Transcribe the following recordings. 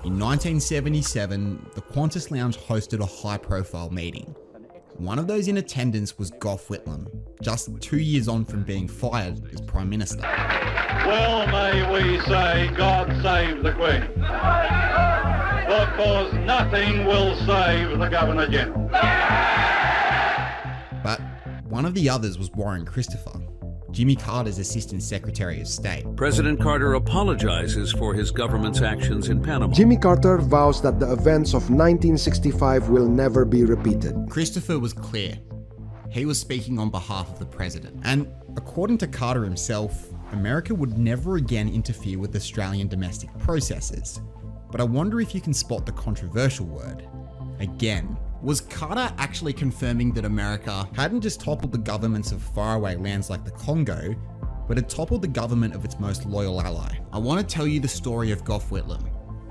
In 1977, the Qantas Lounge hosted a high-profile meeting. One of those in attendance was Gough Whitlam, just 2 years on from being fired as Prime Minister. Well, may we say, God save the Queen, because nothing will save the Governor-General. But one of the others was Warren Christopher, Jimmy Carter's Assistant Secretary of State. President Carter apologizes for his government's actions in Panama. Jimmy Carter vows that the events of 1965 will never be repeated. Christopher was clear. He was speaking on behalf of the president. And according to Carter himself, America would never again interfere with Australian domestic processes. But I wonder if you can spot the controversial word, again. Was Carter actually confirming that America hadn't just toppled the governments of faraway lands like the Congo, but had toppled the government of its most loyal ally? I want to tell you the story of Gough Whitlam.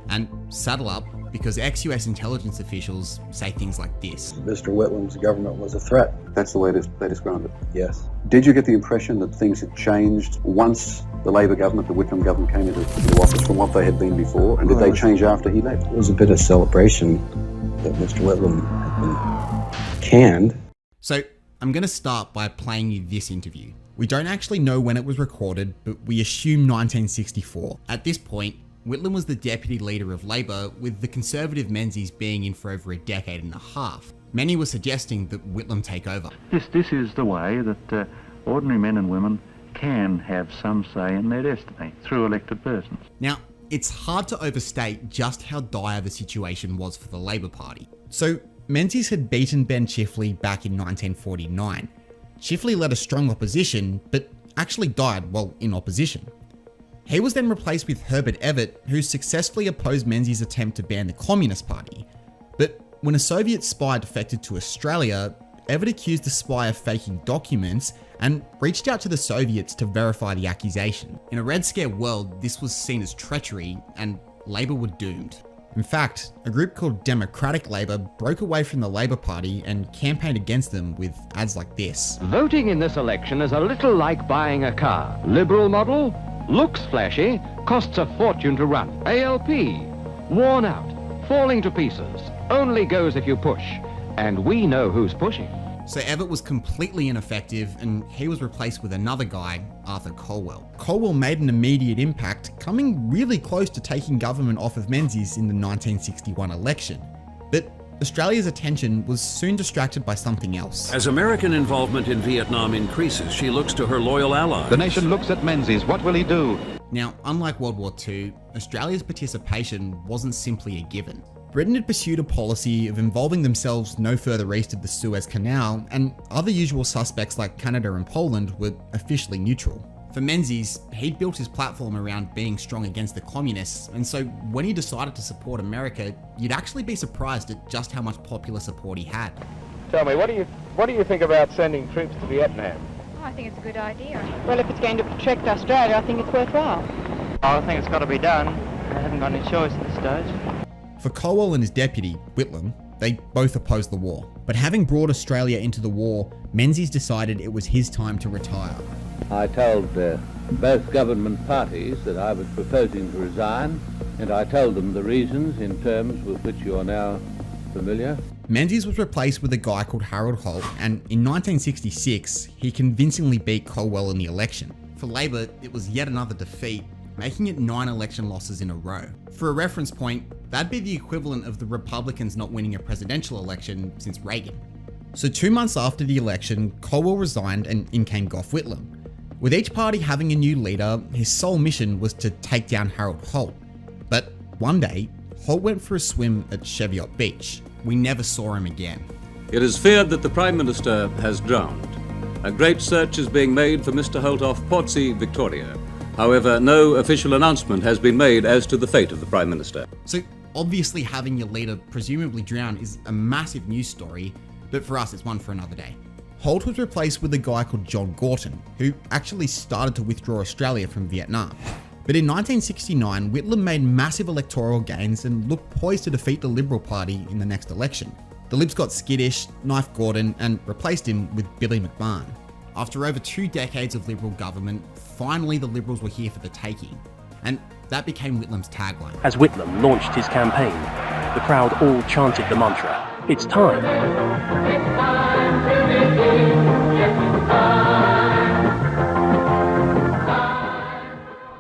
And saddle up, because ex-US intelligence officials say things like this. Mr. Whitlam's government was a threat. That's the way they described it. Yes. Did you get the impression that things had changed once the Labor government, the Whitlam government, came into office from what they had been before? And did they change after he left? It was a bit of celebration that Mr. Whitlam had been canned. So I'm going to start by playing you this interview. We don't actually know when it was recorded, but we assume 1964. At this point, Whitlam was the deputy leader of Labor, with the Conservative Menzies being in for over a decade and a half. Many were suggesting that Whitlam take over. This is the way that ordinary men and women can have some say in their destiny through elected persons. Now, it's hard to overstate just how dire the situation was for the Labor Party. So, Menzies had beaten Ben Chifley back in 1949. Chifley led a strong opposition, but actually died while in opposition. He was then replaced with Herbert Everett, who successfully opposed Menzies' attempt to ban the Communist Party. But when a Soviet spy defected to Australia, Everett accused the spy of faking documents and reached out to the Soviets to verify the accusation. In a Red Scare world, this was seen as treachery, and Labor were doomed. In fact, a group called Democratic Labor broke away from the Labor Party and campaigned against them with ads like this. Voting in this election is a little like buying a car. Liberal model, looks flashy, costs a fortune to run. ALP, worn out, falling to pieces, only goes if you push. And we know who's pushing. So Everett was completely ineffective, and he was replaced with another guy, Arthur Colwell. Colwell made an immediate impact, coming really close to taking government off of Menzies in the 1961 election. But Australia's attention was soon distracted by something else. As American involvement in Vietnam increases, she looks to her loyal allies. The nation looks at Menzies. What will he do? Now, unlike World War II, Australia's participation wasn't simply a given. Britain had pursued a policy of involving themselves no further east of the Suez Canal, and other usual suspects like Canada and Poland were officially neutral. For Menzies, he'd built his platform around being strong against the communists, and so when he decided to support America, you'd actually be surprised at just how much popular support he had. Tell me, what do you think about sending troops to Vietnam? I think it's a good idea. Well, if it's going to protect Australia, I think it's worthwhile. I think it's got to be done. I haven't got any choice at this stage. For Colwell and his deputy, Whitlam, they both opposed the war. But having brought Australia into the war, Menzies decided it was his time to retire. I told both government parties that I was proposing to resign, and I told them the reasons in terms with which you are now familiar. Menzies was replaced with a guy called Harold Holt, and in 1966, he convincingly beat Colwell in the election. For Labor, it was yet another defeat, making it 9 election losses in a row. For a reference point, that'd be the equivalent of the Republicans not winning a presidential election since Reagan. So 2 months after the election, Colwell resigned and in came Gough Whitlam. With each party having a new leader, his sole mission was to take down Harold Holt. But one day, Holt went for a swim at Cheviot Beach. We never saw him again. It is feared that the Prime Minister has drowned. A great search is being made for Mr. Holt off Portsea, Victoria. However, no official announcement has been made as to the fate of the Prime Minister. So obviously having your leader presumably drown is a massive news story, but for us it's one for another day. Holt was replaced with a guy called John Gorton, who actually started to withdraw Australia from Vietnam. But in 1969, Whitlam made massive electoral gains and looked poised to defeat the Liberal Party in the next election. The Libs got skittish, knifed Gordon, and replaced him with Billy McMahon. After over 2 decades of Liberal government, finally the Liberals were here for the taking. And that became Whitlam's tagline. As Whitlam launched his campaign, the crowd all chanted the mantra, "It's time."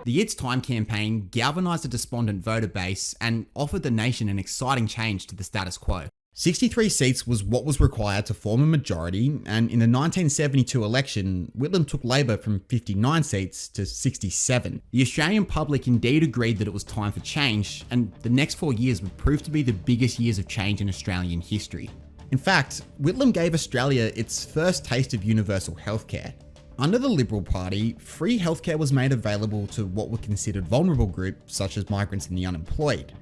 The It's Time campaign galvanised a despondent voter base and offered the nation an exciting change to the status quo. 63 seats was what was required to form a majority, and in the 1972 election, Whitlam took Labor from 59 seats to 67. The Australian public indeed agreed that it was time for change, and the next 4 years would prove to be the biggest years of change in Australian history. In fact, Whitlam gave Australia its first taste of universal healthcare. Under the Liberal Party, free healthcare was made available to what were considered vulnerable groups such as migrants and the unemployed.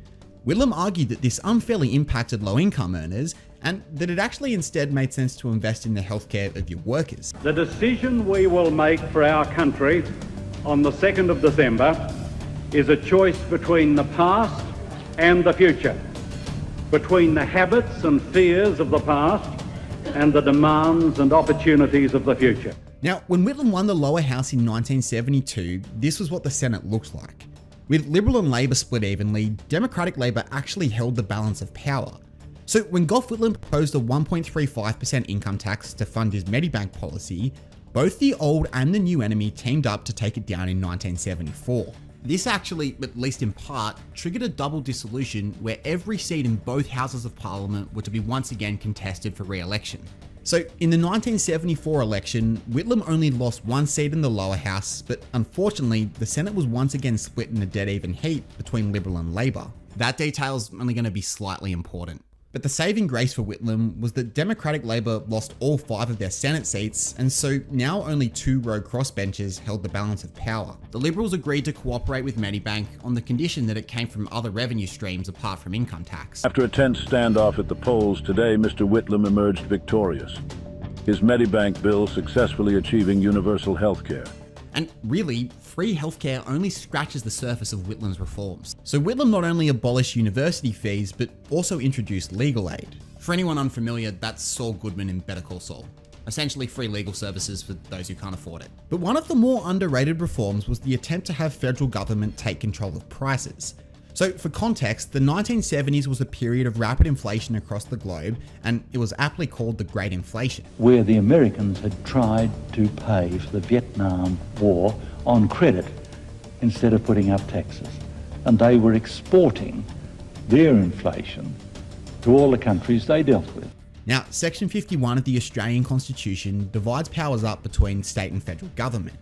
Whitlam argued that this unfairly impacted low-income earners and that it actually instead made sense to invest in the healthcare of your workers. The decision we will make for our country on the 2nd of December is a choice between the past and the future, between the habits and fears of the past and the demands and opportunities of the future. Now, when Whitlam won the lower house in 1972, this was what the Senate looked like. With Liberal and Labor split evenly, Democratic Labor actually held the balance of power. So when Gough Whitlam proposed a 1.35% income tax to fund his Medibank policy, both the old and the new enemy teamed up to take it down in 1974. This actually, at least in part, triggered a double dissolution where every seat in both houses of parliament were to be once again contested for re-election. So in the 1974 election, Whitlam only lost one seat in the lower house, but unfortunately, the Senate was once again split in a dead even heat between Liberal and Labor. That detail's only going to be slightly important. But the saving grace for Whitlam was that Democratic Labor lost all 5 of their Senate seats, and so now only 2 road crossbenchers held the balance of power. The Liberals agreed to cooperate with Medibank on the condition that it came from other revenue streams apart from income tax. After a tense standoff at the polls today, Mr. Whitlam emerged victorious. His Medibank bill successfully achieving universal health care. And really, free healthcare only scratches the surface of Whitlam's reforms. So Whitlam not only abolished university fees, but also introduced legal aid. For anyone unfamiliar, that's Saul Goodman in Better Call Saul. Essentially free legal services for those who can't afford it. But one of the more underrated reforms was the attempt to have federal government take control of prices. So for context, the 1970s was a period of rapid inflation across the globe, and it was aptly called the Great Inflation. Where the Americans had tried to pay for the Vietnam War on credit instead of putting up taxes. And they were exporting their inflation to all the countries they dealt with. Now, Section 51 of the Australian Constitution divides powers up between state and federal government.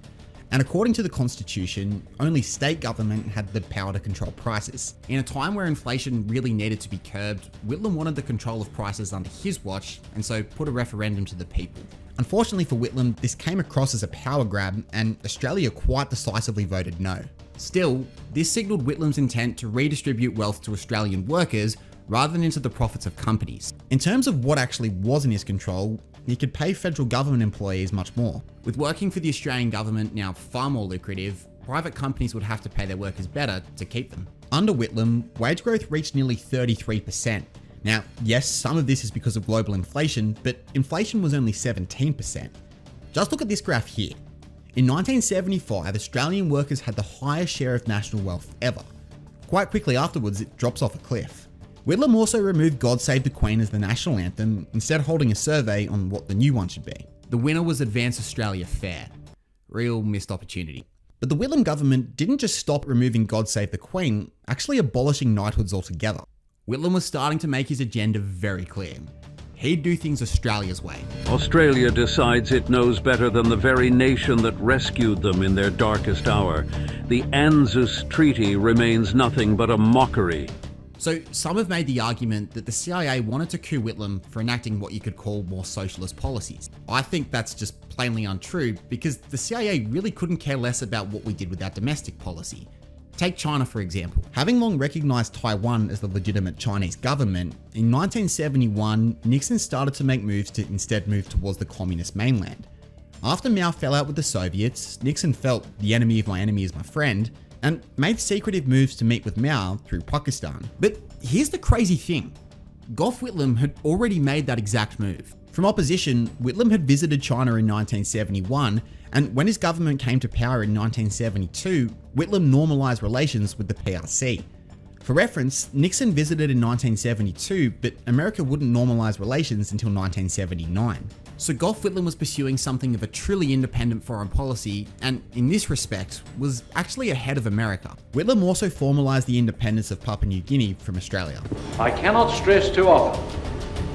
And according to the Constitution, only state government had the power to control prices. In a time where inflation really needed to be curbed, Whitlam wanted the control of prices under his watch, and so put a referendum to the people. Unfortunately for Whitlam, this came across as a power grab, and Australia quite decisively voted no. Still, this signalled Whitlam's intent to redistribute wealth to Australian workers rather than into the profits of companies. In terms of what actually was in his control, he could pay federal government employees much more. With working for the Australian government now far more lucrative, private companies would have to pay their workers better to keep them. Under Whitlam, wage growth reached nearly 33%. Now, yes, some of this is because of global inflation, but inflation was only 17%. Just look at this graph here. In 1975, Australian workers had the highest share of national wealth ever. Quite quickly afterwards, it drops off a cliff. Whitlam also removed God Save the Queen as the national anthem, instead holding a survey on what the new one should be. The winner was Advance Australia Fair. Real missed opportunity. But the Whitlam government didn't just stop removing God Save the Queen, actually abolishing knighthoods altogether. Whitlam was starting to make his agenda very clear. He'd do things Australia's way. Australia decides it knows better than the very nation that rescued them in their darkest hour. The ANZUS Treaty remains nothing but a mockery. So some have made the argument that the CIA wanted to coup Whitlam for enacting what you could call more socialist policies. I think that's just plainly untrue, because the CIA really couldn't care less about what we did with our domestic policy. Take China for example. Having long recognised Taiwan as the legitimate Chinese government, in 1971 Nixon started to make moves to instead move towards the communist mainland. After Mao fell out with the Soviets, Nixon felt the enemy of my enemy is my friend, and made secretive moves to meet with Mao through Pakistan. But here's the crazy thing. Gough Whitlam had already made that exact move. From opposition, Whitlam had visited China in 1971, and when his government came to power in 1972, Whitlam normalised relations with the PRC. For reference, Nixon visited in 1972, but America wouldn't normalise relations until 1979. So Gough Whitlam was pursuing something of a truly independent foreign policy, and in this respect, was actually ahead of America. Whitlam also formalised the independence of Papua New Guinea from Australia. I cannot stress too often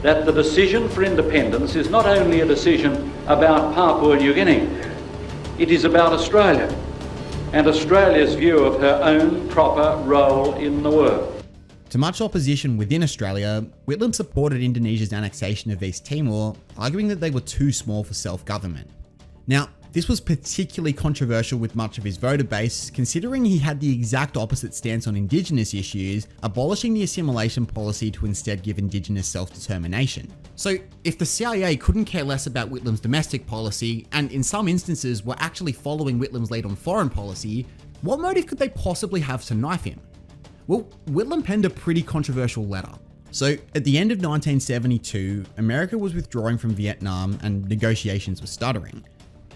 that the decision for independence is not only a decision about Papua New Guinea, it is about Australia and Australia's view of her own proper role in the world. To much opposition within Australia, Whitlam supported Indonesia's annexation of East Timor, arguing that they were too small for self-government. Now, this was particularly controversial with much of his voter base, considering he had the exact opposite stance on Indigenous issues, abolishing the assimilation policy to instead give Indigenous self-determination. So, if the CIA couldn't care less about Whitlam's domestic policy, and in some instances were actually following Whitlam's lead on foreign policy, what motive could they possibly have to knife him? Well, Whitlam penned a pretty controversial letter. So, at the end of 1972, America was withdrawing from Vietnam and negotiations were stuttering.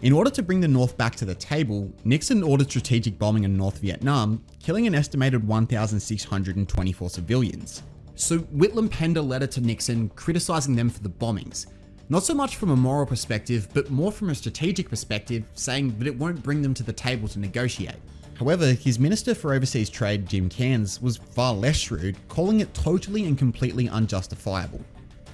In order to bring the North back to the table, Nixon ordered strategic bombing in North Vietnam, killing an estimated 1,624 civilians. So Whitlam penned a letter to Nixon criticising them for the bombings. Not so much from a moral perspective, but more from a strategic perspective, saying that it won't bring them to the table to negotiate. However, his Minister for Overseas Trade, Jim Cairns, was far less shrewd, calling it totally and completely unjustifiable.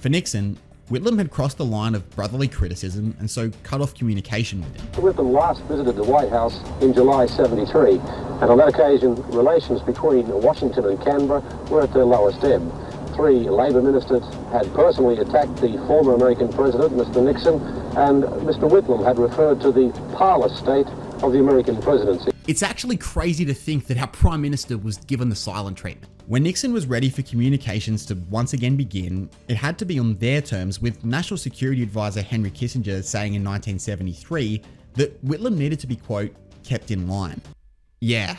For Nixon, Whitlam had crossed the line of brotherly criticism and so cut off communication with him. Whitlam last visited the White House in July '73, and on that occasion, relations between Washington and Canberra were at their lowest ebb. 3 Labor ministers had personally attacked the former American president, Mr. Nixon, and Mr. Whitlam had referred to the parlous state of the American presidency. It's actually crazy to think that our Prime Minister was given the silent treatment. When Nixon was ready for communications to once again begin, it had to be on their terms, with National Security Advisor Henry Kissinger saying in 1973 that Whitlam needed to be, quote, kept in line. Yeah.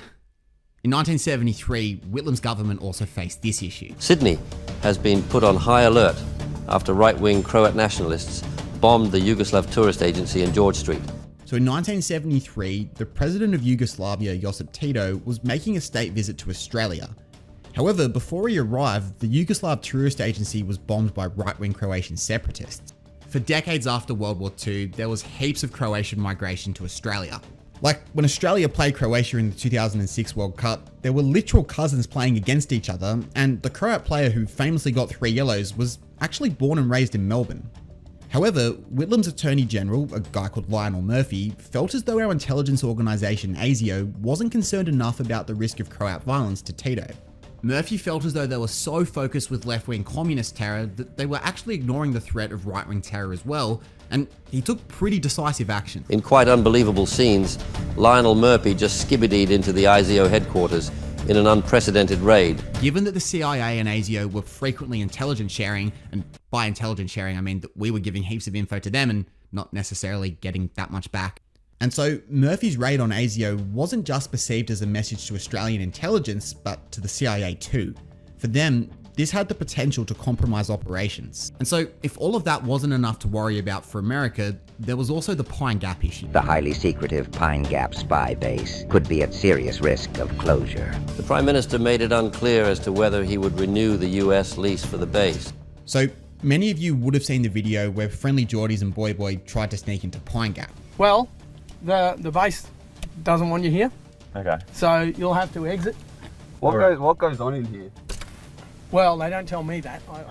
In 1973, Whitlam's government also faced this issue. Sydney has been put on high alert after right-wing Croat nationalists bombed the Yugoslav tourist agency in George Street. So in 1973, the president of Yugoslavia, Josip Tito, was making a state visit to Australia. However, before he arrived, the Yugoslav tourist agency was bombed by right-wing Croatian separatists. For decades after World War II, there was heaps of Croatian migration to Australia. Like when Australia played Croatia in the 2006 World Cup, there were literal cousins playing against each other, and the Croat player who famously got 3 yellows was actually born and raised in Melbourne. However, Whitlam's Attorney General, a guy called Lionel Murphy, felt as though our intelligence organisation ASIO wasn't concerned enough about the risk of Croat violence to Tito. Murphy felt as though they were so focused with left-wing communist terror that they were actually ignoring the threat of right-wing terror as well, and he took pretty decisive action. In quite unbelievable scenes, Lionel Murphy just skibbidied into the ISIO headquarters in an unprecedented raid. Given that the CIA and ASIO were frequently intelligence sharing, and by intelligence sharing I mean that we were giving heaps of info to them and not necessarily getting that much back. And so Murphy's raid on ASIO wasn't just perceived as a message to Australian intelligence, but to the CIA too. For them, this had the potential to compromise operations. And so if all of that wasn't enough to worry about for America, there was also the Pine Gap issue. The highly secretive Pine Gap spy base could be at serious risk of closure. The Prime Minister made it unclear as to whether he would renew the US lease for the base. So many of you would have seen the video where Friendly Geordies and Boy Boy tried to sneak into Pine Gap. Well, the base doesn't want you here. Okay. So you'll have to exit. What goes on in here? Well, they don't tell me that. I'm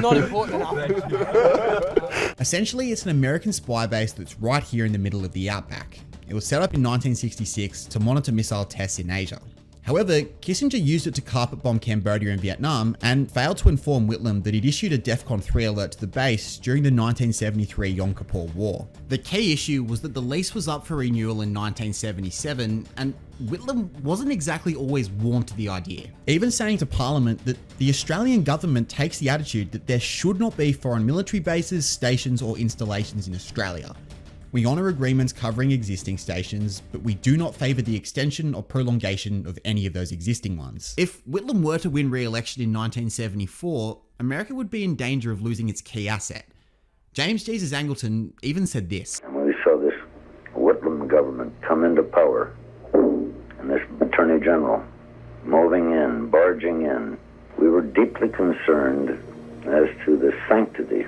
not important enough. Essentially, it's an American spy base that's right here in the middle of the outback. It was set up in 1966 to monitor missile tests in Asia. However, Kissinger used it to carpet bomb Cambodia and Vietnam and failed to inform Whitlam that he'd issued a DEFCON 3 alert to the base during the 1973 Yom Kippur War. The key issue was that the lease was up for renewal in 1977, and Whitlam wasn't exactly always warm to the idea, even saying to Parliament that the Australian government takes the attitude that there should not be foreign military bases, stations or installations in Australia. We honour agreements covering existing stations, but we do not favour the extension or prolongation of any of those existing ones. If Whitlam were to win re-election in 1974, America would be in danger of losing its key asset. James Jesus Angleton even said this. And when we saw this Whitlam government come into power, and this Attorney General moving in, barging in, we were deeply concerned as to the sanctity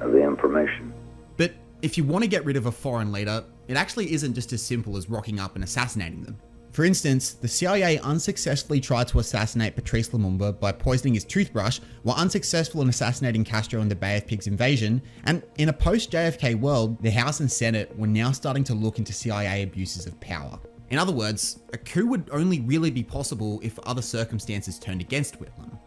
of the information. But if you want to get rid of a foreign leader, it actually isn't just as simple as rocking up and assassinating them. For instance, the CIA unsuccessfully tried to assassinate Patrice Lumumba by poisoning his toothbrush, while unsuccessful in assassinating Castro in the Bay of Pigs invasion, and in a post-JFK world, the House and Senate were now starting to look into CIA abuses of power. In other words, a coup would only really be possible if other circumstances turned against Whitlam.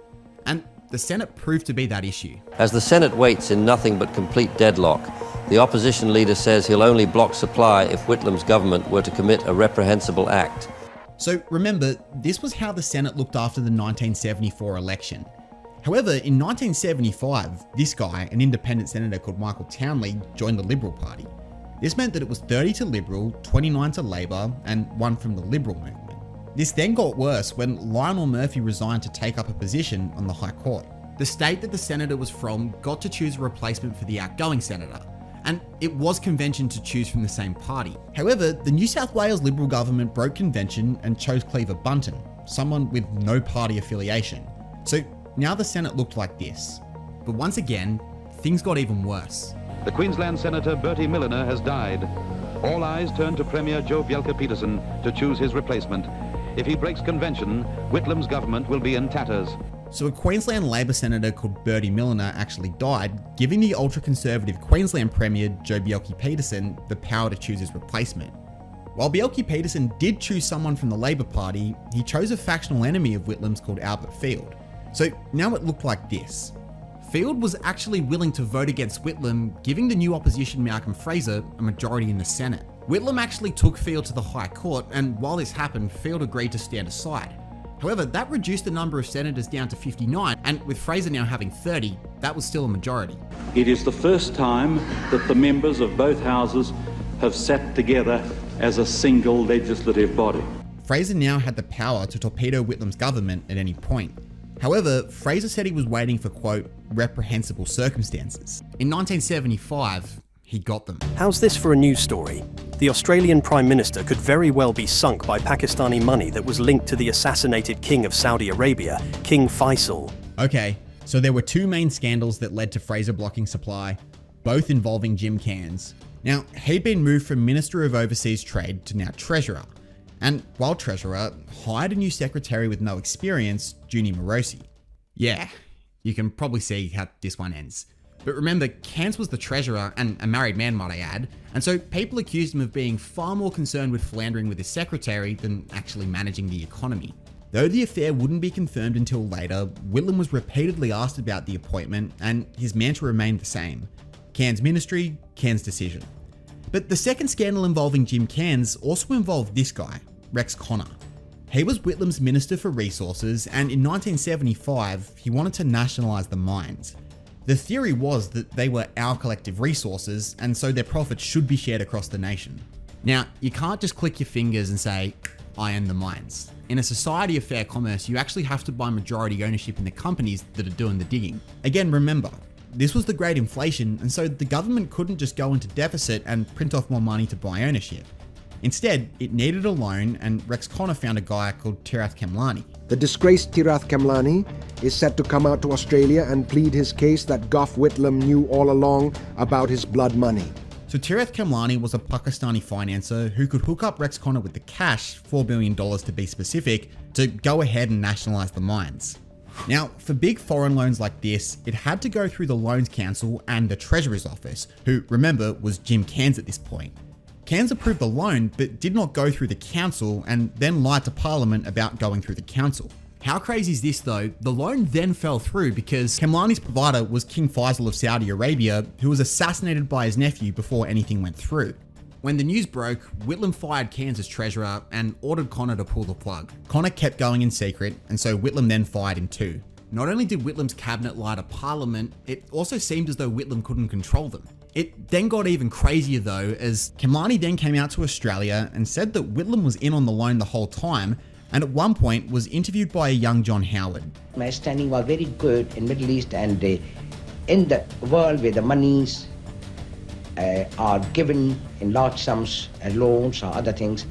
And the Senate proved to be that issue. As the Senate waits in nothing but complete deadlock, the opposition leader says he'll only block supply if Whitlam's government were to commit a reprehensible act. So remember, this was how the Senate looked after the 1974 election. However, in 1975, this guy, an independent senator called Michael Townley, joined the Liberal Party. This meant that it was 30 to Liberal, 29 to Labor, and 1 from the Liberal movement. This then got worse when Lionel Murphy resigned to take up a position on the High Court. The state that the senator was from got to choose a replacement for the outgoing senator, and it was convention to choose from the same party. However, the New South Wales Liberal government broke convention and chose Cleaver Bunton, someone with no party affiliation. So now the Senate looked like this. But once again, things got even worse. The Queensland Senator Bertie Milliner has died. All eyes turn to Premier Joe Bjelke-Petersen to choose his replacement. If he breaks convention, Whitlam's government will be in tatters. So a Queensland Labor senator called Bertie Milliner actually died, giving the ultra-conservative Queensland Premier Joe Bjelke-Petersen the power to choose his replacement. While Bjelke-Petersen did choose someone from the Labor Party, he chose a factional enemy of Whitlam's called Albert Field. So now it looked like this. Field was actually willing to vote against Whitlam, giving the new opposition Malcolm Fraser a majority in the Senate. Whitlam actually took Field to the High Court, and while this happened, Field agreed to stand aside. However, that reduced the number of senators down to 59, and with Fraser now having 30, that was still a majority. It is the first time that the members of both houses have sat together as a single legislative body. Fraser now had the power to torpedo Whitlam's government at any point. However, Fraser said he was waiting for, quote, reprehensible circumstances. In 1975, he got them. How's this for a news story? The Australian Prime Minister could very well be sunk by Pakistani money that was linked to the assassinated King of Saudi Arabia, King Faisal. Okay, so there were 2 main scandals that led to Fraser blocking supply, both involving Jim Cairns. Now, he'd been moved from Minister of Overseas Trade to now Treasurer. And while Treasurer, hired a new secretary with no experience, Junie Morosi. Yeah, you can probably see how this one ends. But remember, Cairns was the treasurer, and a married man might I add, and so people accused him of being far more concerned with philandering with his secretary than actually managing the economy. Though the affair wouldn't be confirmed until later, Whitlam was repeatedly asked about the appointment, and his mantra remained the same. Cairns' ministry, Cairns' decision. But the second scandal involving Jim Cairns also involved this guy, Rex Connor. He was Whitlam's Minister for Resources, and in 1975, he wanted to nationalise the mines. The theory was that they were our collective resources, and so their profits should be shared across the nation. Now, you can't just click your fingers and say, I own the mines. In a society of fair commerce, you actually have to buy majority ownership in the companies that are doing the digging. Again, remember, this was the Great Inflation, and so the government couldn't just go into deficit and print off more money to buy ownership. Instead, it needed a loan, and Rex Connor found a guy called Tirath Kemlani. The disgraced Tirath Kemlani is set to come out to Australia and plead his case that Gough Whitlam knew all along about his blood money. So Tirath Kemlani was a Pakistani financier who could hook up Rex Connor with the cash, $4 billion to be specific, to go ahead and nationalise the mines. Now, for big foreign loans like this, it had to go through the Loans Council and the Treasurer's Office, who, remember, was Jim Cairns at this point. Cairns approved the loan, but did not go through the council and then lied to Parliament about going through the council. How crazy is this though? The loan then fell through because Kemlani's provider was King Faisal of Saudi Arabia, who was assassinated by his nephew before anything went through. When the news broke, Whitlam fired Cairns as treasurer and ordered Connor to pull the plug. Connor kept going in secret, and so Whitlam then fired him too. Not only did Whitlam's cabinet lie to Parliament, it also seemed as though Whitlam couldn't control them. It then got even crazier though, as Kemlani then came out to Australia and said that Whitlam was in on the loan the whole time, and at one point was interviewed by a young John Howard. My standing was very good in Middle East and in the world where the monies are given in large sums, loans or other things,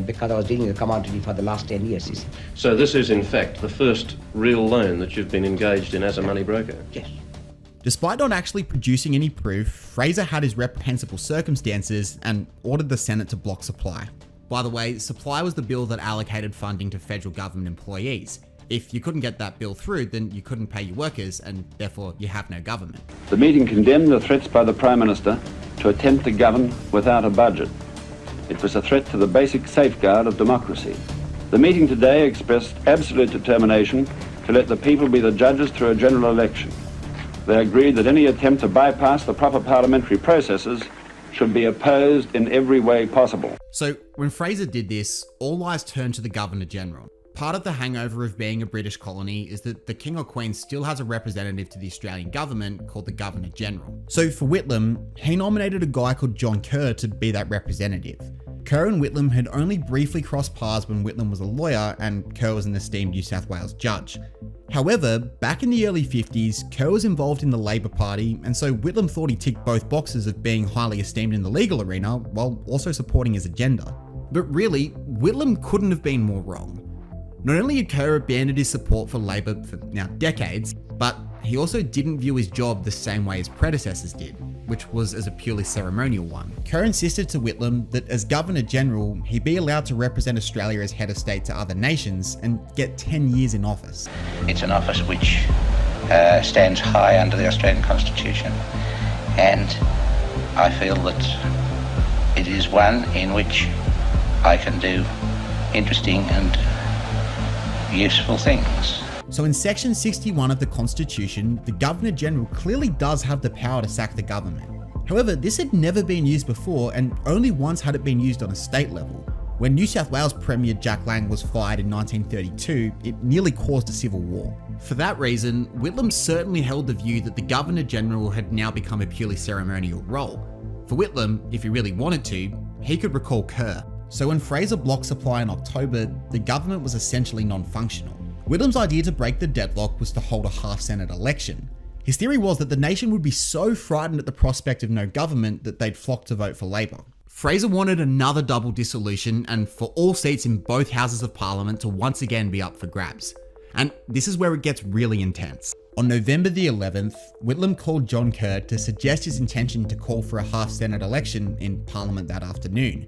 because I was dealing with commodity for the last 10 years. You see. So this is in fact the first real loan that you've been engaged in as a money broker? Yes. Despite not actually producing any proof, Fraser had his reprehensible circumstances and ordered the Senate to block supply. By the way, supply was the bill that allocated funding to federal government employees. If you couldn't get that bill through, then you couldn't pay your workers and therefore you have no government. The meeting condemned the threats by the Prime Minister to attempt to govern without a budget. It was a threat to the basic safeguard of democracy. The meeting today expressed absolute determination to let the people be the judges through a general election. They agreed that any attempt to bypass the proper parliamentary processes should be opposed in every way possible. So when Fraser did this, all eyes turned to the Governor-General. Part of the hangover of being a British colony is that the King or Queen still has a representative to the Australian government called the Governor-General. So for Whitlam, he nominated a guy called John Kerr to be that representative. Kerr and Whitlam had only briefly crossed paths when Whitlam was a lawyer and Kerr was an esteemed New South Wales judge. However, back in the early 50s, Kerr was involved in the Labor Party, and so Whitlam thought he ticked both boxes of being highly esteemed in the legal arena while also supporting his agenda. But really, Whitlam couldn't have been more wrong. Not only had Kerr abandoned his support for Labor for now decades, but he also didn't view his job the same way his predecessors did, which was as a purely ceremonial one. Kerr insisted to Whitlam that as Governor-General, he be allowed to represent Australia as head of state to other nations and get 10 years in office. It's an office which stands high under the Australian Constitution, and I feel that it is one in which I can do interesting and useful things. So in section 61 of the Constitution, the Governor-General clearly does have the power to sack the government. However, this had never been used before, and only once had it been used on a state level. When New South Wales Premier Jack Lang was fired in 1932, it nearly caused a civil war. For that reason, Whitlam certainly held the view that the Governor-General had now become a purely ceremonial role. For Whitlam, if he really wanted to, he could recall Kerr. So when Fraser blocked supply in October, the government was essentially non-functional. Whitlam's idea to break the deadlock was to hold a half-Senate election. His theory was that the nation would be so frightened at the prospect of no government that they'd flock to vote for Labor. Fraser wanted another double dissolution and for all seats in both houses of parliament to once again be up for grabs. And this is where it gets really intense. On November the 11th, Whitlam called John Kerr to suggest his intention to call for a half-Senate election in Parliament that afternoon.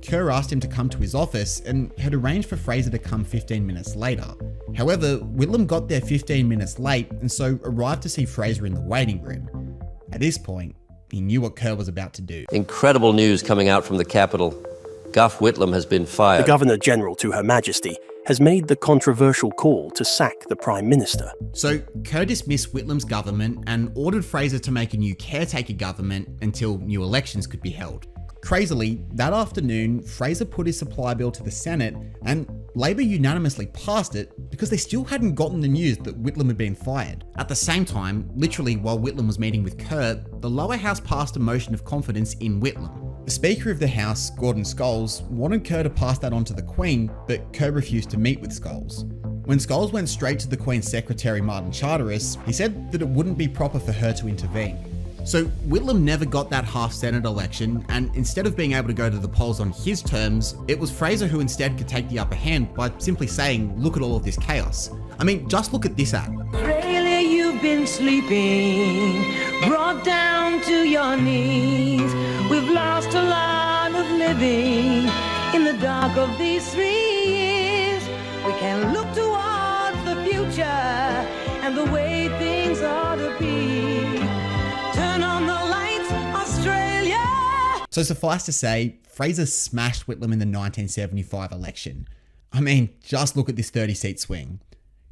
Kerr asked him to come to his office and had arranged for Fraser to come 15 minutes later. However, Whitlam got there 15 minutes late and so arrived to see Fraser in the waiting room. At this point, he knew what Kerr was about to do. Incredible news coming out from the capital. Gough Whitlam has been fired. The Governor-General to Her Majesty has made the controversial call to sack the Prime Minister. So Kerr dismissed Whitlam's government and ordered Fraser to make a new caretaker government until new elections could be held. Crazily, that afternoon, Fraser put his supply bill to the Senate and Labor unanimously passed it because they still hadn't gotten the news that Whitlam had been fired. At the same time, literally while Whitlam was meeting with Kerr, the lower house passed a motion of confidence in Whitlam. The Speaker of the House, Gordon Scholes, wanted Kerr to pass that on to the Queen, but Kerr refused to meet with Scholes. When Scholes went straight to the Queen's Secretary Martin Charteris, he said that it wouldn't be proper for her to intervene. So Whitlam never got that half-Senate election, and instead of being able to go to the polls on his terms, it was Fraser who instead could take the upper hand by simply saying, look at all of this chaos. I mean, just look at this ad. Australia, you've been sleeping, brought down to your knees. We've lost a lot of living in the dark of these 3 years. We can look towards the future and the way things ought to be. Turn on the lights, Australia! So suffice to say, Fraser smashed Whitlam in the 1975 election. I mean, just look at this 30-seat swing.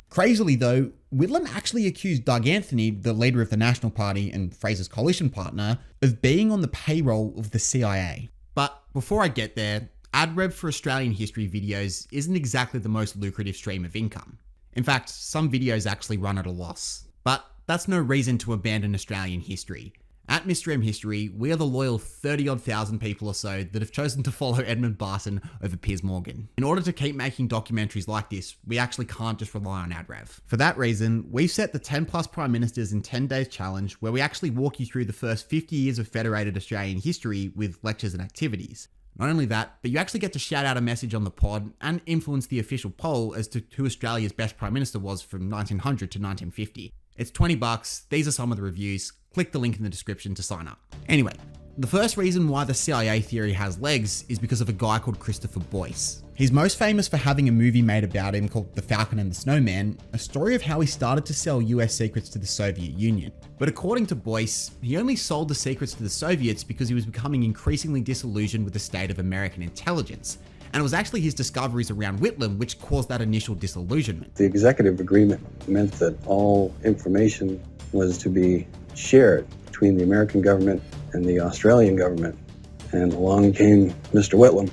Crazily though, Whitlam actually accused Doug Anthony, the leader of the National Party and Fraser's coalition partner, of being on the payroll of the CIA. But before I get there, ad rev for Australian history videos isn't exactly the most lucrative stream of income. In fact, some videos actually run at a loss. But that's no reason to abandon Australian history. At Mr. M History, we are the loyal 30-odd thousand people or so that have chosen to follow Edmund Barton over Piers Morgan. In order to keep making documentaries like this, we actually can't just rely on AdRev. For that reason, we've set the 10 plus Prime Ministers in 10 days challenge, where we actually walk you through the first 50 years of federated Australian history with lectures and activities. Not only that, but you actually get to shout out a message on the pod and influence the official poll as to who Australia's best Prime Minister was from 1900 to 1950. It's $20, these are some of the reviews. Click the link in the description to sign up. Anyway, the first reason why the CIA theory has legs is because of a guy called Christopher Boyce. He's most famous for having a movie made about him called The Falcon and the Snowman, a story of how he started to sell US secrets to the Soviet Union. But according to Boyce, he only sold the secrets to the Soviets because he was becoming increasingly disillusioned with the state of American intelligence. And it was actually his discoveries around Whitlam which caused that initial disillusionment. The executive agreement meant that all information was to be shared between the American government and the Australian government. And along came Mr. Whitlam.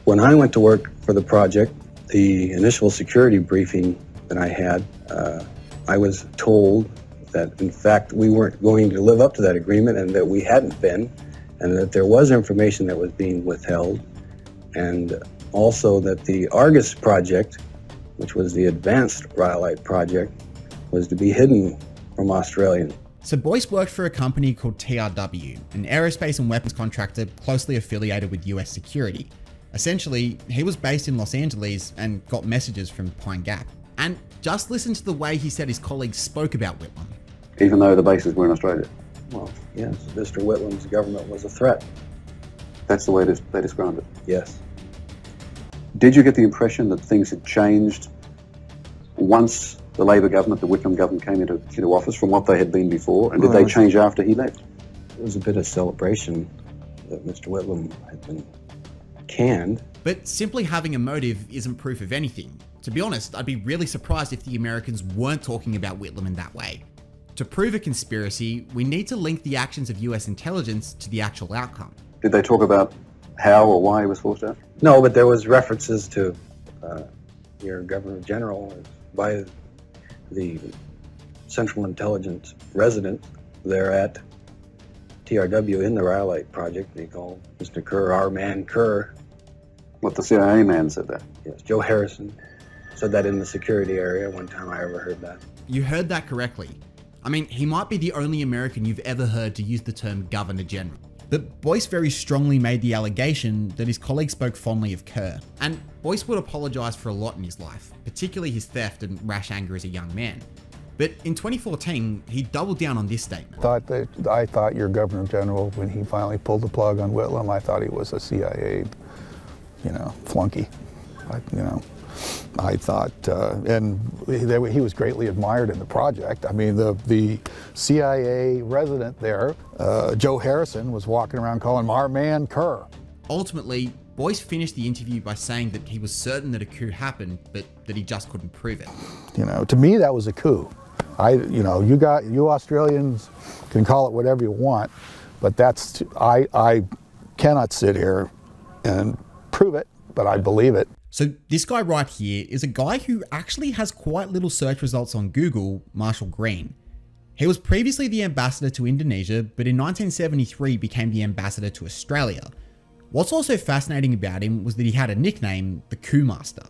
When I went to work for the project, the initial security briefing that I had, I was told that in fact we weren't going to live up to that agreement and that we hadn't been, and that there was information that was being withheld, and also that the Argus project, which was the advanced rhyolite project, was to be hidden from Australians. So Boyce worked for a company called TRW, an aerospace and weapons contractor closely affiliated with US security. Essentially, he was based in Los Angeles and got messages from Pine Gap. And just listen to the way he said his colleagues spoke about Whitlam. Even though the bases were in Australia? Well, yes, Mr. Whitlam's government was a threat. That's the way they described it? Yes. Did you get the impression that things had changed once the Labor government, the Whitlam government, came into office from what they had been before? And did they change after he left? It was a bit of celebration that Mr. Whitlam had been canned. But simply having a motive isn't proof of anything. To be honest, I'd be really surprised if the Americans weren't talking about Whitlam in that way. To prove a conspiracy, we need to link the actions of US intelligence to the actual outcome. Did they talk about how or why he was forced out? No, but there was references to your Governor General by the Central Intelligence resident there at TRW in the Rhyolite Project. They called Mr. Kerr, our man Kerr. What, the CIA man said that? Yes, Joe Harrison said that in the security area one time I ever heard that. You heard that correctly. I mean, he might be the only American you've ever heard to use the term Governor General. But Boyce very strongly made the allegation that his colleagues spoke fondly of Kerr. And Boyce would apologise for a lot in his life, particularly his theft and rash anger as a young man. But in 2014, he doubled down on this statement. I thought your Governor General, when he finally pulled the plug on Whitlam, I thought he was a CIA, flunky. I thought, and he was greatly admired in the project. I mean, the CIA resident there, Joe Harrison, was walking around calling him our man Kerr. Ultimately, Boyce finished the interview by saying that he was certain that a coup happened, but that he just couldn't prove it. To me, that was a coup. You Australians can call it whatever you want, but I cannot sit here and prove it, but I believe it. So this guy right here is a guy who actually has quite little search results on Google, Marshall Green. He was previously the ambassador to Indonesia, but in 1973 became the ambassador to Australia. What's also fascinating about him was that he had a nickname, the Coup Master.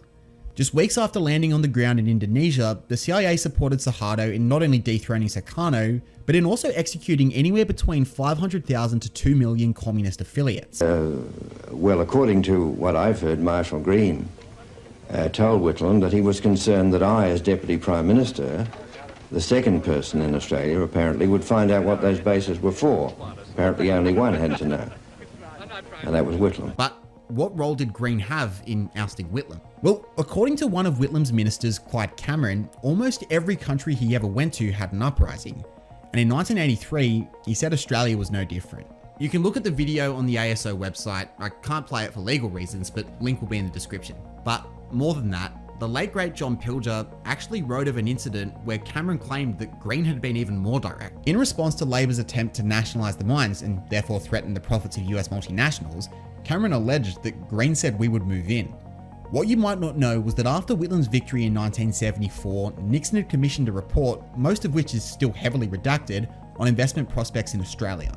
Just weeks after landing on the ground in Indonesia, the CIA supported Suharto in not only dethroning Sukarno, but in also executing anywhere between 500,000 to 2 million communist affiliates. Well, according to what I've heard, Marshall Green told Whitlam that he was concerned that I, as Deputy Prime Minister, the second person in Australia apparently, would find out what those bases were for. Apparently only one had to know, and that was Whitlam. But what role did Green have in ousting Whitlam? Well, according to one of Whitlam's ministers, Clyde Cameron, almost every country he ever went to had an uprising. And in 1983, he said Australia was no different. You can look at the video on the ASO website. I can't play it for legal reasons, but link will be in the description. But more than that, the late great John Pilger actually wrote of an incident where Cameron claimed that Green had been even more direct. In response to Labor's attempt to nationalise the mines and therefore threaten the profits of US multinationals, Cameron alleged that Green said we would move in. What you might not know was that after Whitlam's victory in 1974, Nixon had commissioned a report, most of which is still heavily redacted, on investment prospects in Australia.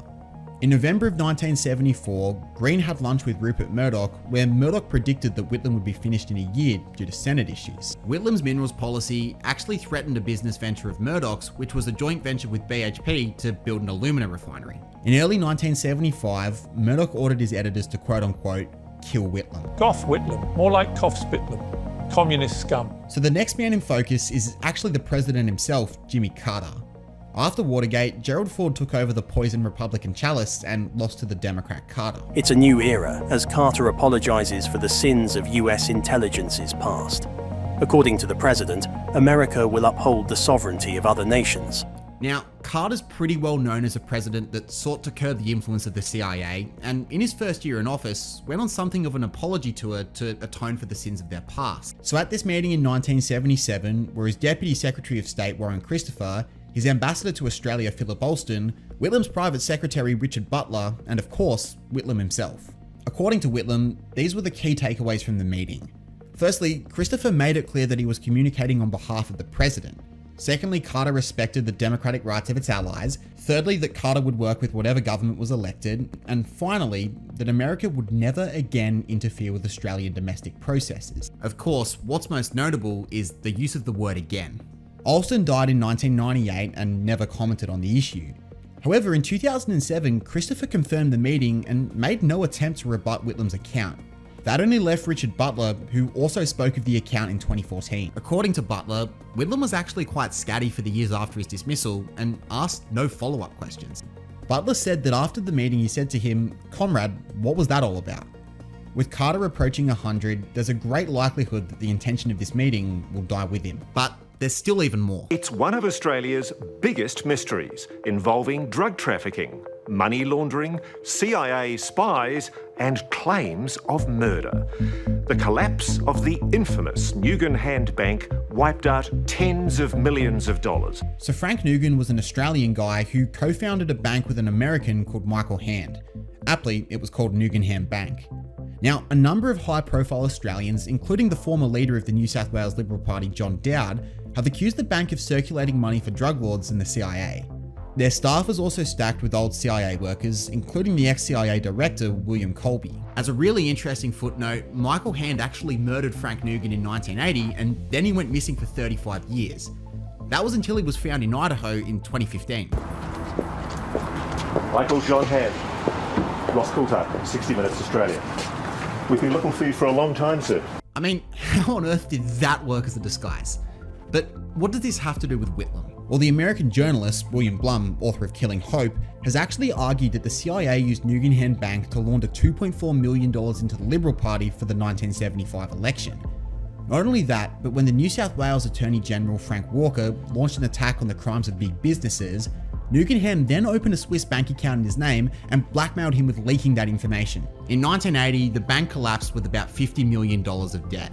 In November of 1974, Green had lunch with Rupert Murdoch, where Murdoch predicted that Whitlam would be finished in a year due to Senate issues. Whitlam's minerals policy actually threatened a business venture of Murdoch's, which was a joint venture with BHP to build an alumina refinery. In early 1975, Murdoch ordered his editors to quote-unquote kill Whitlam. Gough Whitlam, more like Cough Spitlam, communist scum. So the next man in focus is actually the president himself, Jimmy Carter. After Watergate, Gerald Ford took over the poison Republican chalice and lost to the Democrat Carter. It's a new era as Carter apologises for the sins of US intelligence's past. According to the president, America will uphold the sovereignty of other nations. Now, Carter's pretty well known as a president that sought to curb the influence of the CIA, and in his first year in office, went on something of an apology tour to atone for the sins of their past. So at this meeting in 1977, where his Deputy Secretary of State Warren Christopher, his ambassador to Australia Philip Alston, Whitlam's private secretary Richard Butler, and of course, Whitlam himself. According to Whitlam, these were the key takeaways from the meeting. Firstly, Christopher made it clear that he was communicating on behalf of the president. Secondly, Carter respected the democratic rights of its allies. Thirdly, that Carter would work with whatever government was elected. And finally, that America would never again interfere with Australian domestic processes. Of course, what's most notable is the use of the word again. Alston died in 1998 and never commented on the issue. However, in 2007, Christopher confirmed the meeting and made no attempt to rebut Whitlam's account. That only left Richard Butler, who also spoke of the account in 2014. According to Butler, Whitlam was actually quite scatty for the years after his dismissal and asked no follow-up questions. Butler said that after the meeting he said to him, "Comrade, what was that all about?" With Carter approaching 100, there's a great likelihood that the intention of this meeting will die with him. But there's still even more. It's one of Australia's biggest mysteries, involving drug trafficking, money laundering, CIA spies, and claims of murder. The collapse of the infamous Nugan Hand Bank wiped out tens of millions of dollars. So Frank Nugan was an Australian guy who co-founded a bank with an American called Michael Hand. Aptly, it was called Nugan Hand Bank. Now, a number of high-profile Australians, including the former leader of the New South Wales Liberal Party, John Dowd, have accused the bank of circulating money for drug lords and the CIA. Their staff was also stacked with old CIA workers, including the ex-CIA director, William Colby. As a really interesting footnote, Michael Hand actually murdered Frank Nugan in 1980, and then he went missing for 35 years. That was until he was found in Idaho in 2015. Michael John Hand, Ross Coulthard, 60 Minutes Australia. We've been looking for you for a long time, sir. I mean, how on earth did that work as a disguise? But what does this have to do with Whitlam? Well, the American journalist, William Blum, author of Killing Hope, has actually argued that the CIA used Nugan Hand Bank to launder $2.4 million into the Liberal Party for the 1975 election. Not only that, but when the New South Wales Attorney General Frank Walker launched an attack on the crimes of big businesses, Nugan Hand then opened a Swiss bank account in his name and blackmailed him with leaking that information. In 1980, the bank collapsed with about $50 million of debt.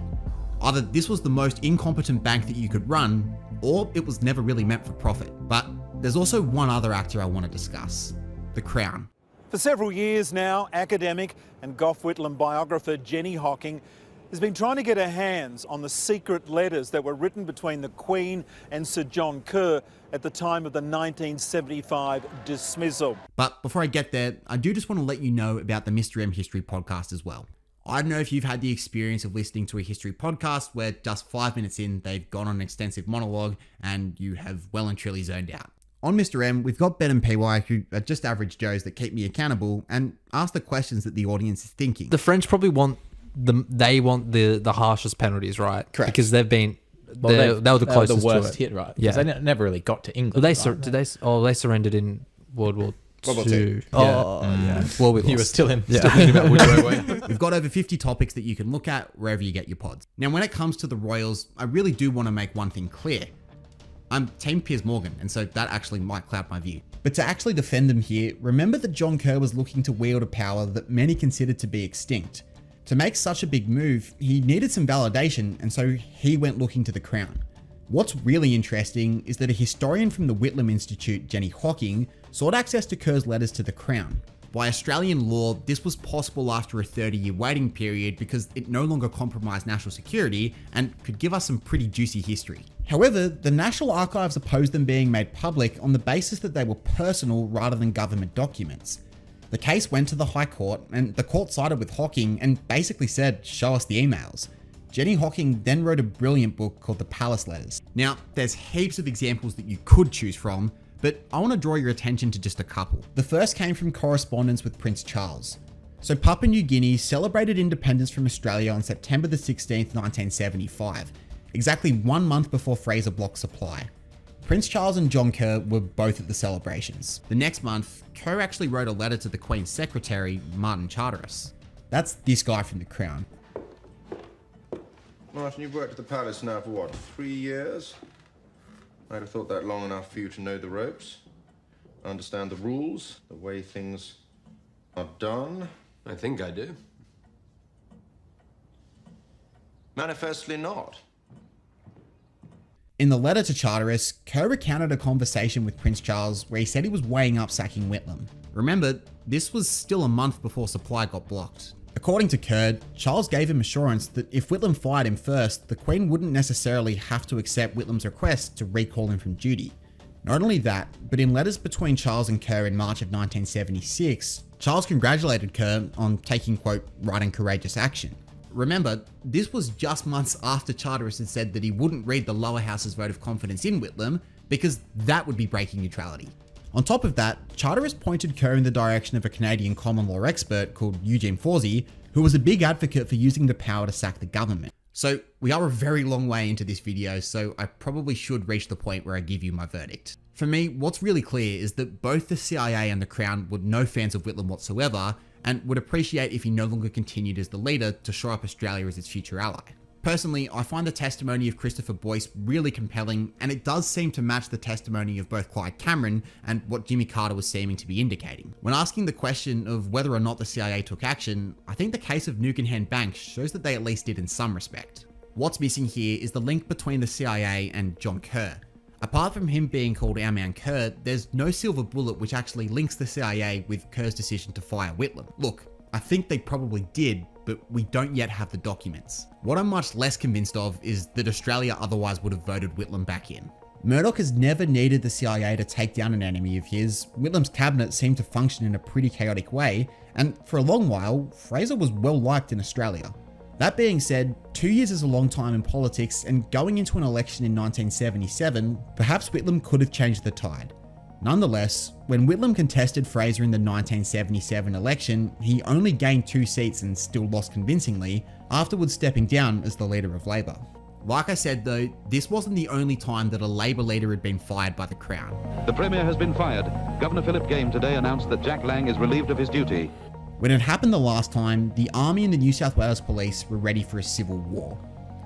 Either this was the most incompetent bank that you could run, or it was never really meant for profit. But there's also one other actor I want to discuss, the Crown. For several years now, academic and Gough Whitlam biographer Jenny Hocking has been trying to get her hands on the secret letters that were written between the Queen and Sir John Kerr at the time of the 1975 dismissal. But before I get there, I do just want to let you know about the Mr. M History podcast as well. I don't know if you've had the experience of listening to a history podcast where just 5 minutes in, they've gone on an extensive monologue and you have well and truly zoned out. On Mr. M, we've got Ben and PY, who are just average Joes that keep me accountable and ask the questions that the audience is thinking. The French probably want the harshest penalties, right? Correct. Because they've been they were the closest to worst it. hit, right? Yeah, Because they never really got to England. They surrendered in World War II. Yeah. Well, you were still thinking about which way, weren't you? We've got over 50 topics that you can look at wherever you get your pods. Now, when it comes to the Royals, I really do want to make one thing clear. I'm Team Piers Morgan, and so that actually might cloud my view. But to actually defend them here, remember that John Kerr was looking to wield a power that many considered to be extinct. To make such a big move, he needed some validation, and so he went looking to the Crown. What's really interesting is that a historian from the Whitlam Institute, Jenny Hocking, sought access to Kerr's letters to the Crown. By Australian law, this was possible after a 30-year waiting period because it no longer compromised national security and could give us some pretty juicy history. However, the National Archives opposed them being made public on the basis that they were personal rather than government documents. The case went to the High Court, and the court sided with Hocking and basically said, show us the emails. Jenny Hocking then wrote a brilliant book called The Palace Letters. Now, there's heaps of examples that you could choose from, but I want to draw your attention to just a couple. The first came from correspondence with Prince Charles. So Papua New Guinea celebrated independence from Australia on September the 16th, 1975, exactly 1 month before Fraser blocked supply. Prince Charles and John Kerr were both at the celebrations. The next month, Kerr actually wrote a letter to the Queen's secretary, Martin Charteris. That's this guy from the Crown. Martin, you've worked at the palace now for what, 3 years? I'd have thought that long enough for you to know the ropes, understand the rules, the way things are done. I think I do. Manifestly not. In the letter to Charteris, Kerr recounted a conversation with Prince Charles where he said he was weighing up sacking Whitlam. Remember, this was still a month before supply got blocked. According to Kerr, Charles gave him assurance that if Whitlam fired him first, the Queen wouldn't necessarily have to accept Whitlam's request to recall him from duty. Not only that, but in letters between Charles and Kerr in March of 1976, Charles congratulated Kerr on taking, quote, right and courageous action. Remember, this was just months after Charteris had said that he wouldn't read the lower house's vote of confidence in Whitlam because that would be breaking neutrality. On top of that, Charteris pointed Kerr in the direction of a Canadian common law expert called Eugene Fawsey, who was a big advocate for using the power to sack the government. So we are a very long way into this video, so I probably should reach the point where I give you my verdict. For me, what's really clear is that both the CIA and the Crown were no fans of Whitlam whatsoever, and would appreciate if he no longer continued as the leader to shore up Australia as its future ally. Personally, I find the testimony of Christopher Boyce really compelling, and it does seem to match the testimony of both Clyde Cameron and what Jimmy Carter was seeming to be indicating. When asking the question of whether or not the CIA took action, I think the case of Nuke and Hen Bank shows that they at least did in some respect. What's missing here is the link between the CIA and John Kerr. Apart from him being called Our Man Kerr, there's no silver bullet which actually links the CIA with Kerr's decision to fire Whitlam. Look, I think they probably did, but we don't yet have the documents. What I'm much less convinced of is that Australia otherwise would have voted Whitlam back in. Murdoch has never needed the CIA to take down an enemy of his. Whitlam's cabinet seemed to function in a pretty chaotic way, and for a long while, Fraser was well liked in Australia. That being said, 2 years is a long time in politics, and going into an election in 1977, perhaps Whitlam could have changed the tide. Nonetheless, when Whitlam contested Fraser in the 1977 election, he only gained 2 seats and still lost convincingly, afterwards stepping down as the leader of Labor. Like I said though, this wasn't the only time that a Labor leader had been fired by the Crown. The Premier has been fired. Governor Philip Game today announced that Jack Lang is relieved of his duty. When it happened the last time, the Army and the New South Wales Police were ready for a civil war.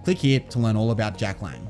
Click here to learn all about Jack Lang.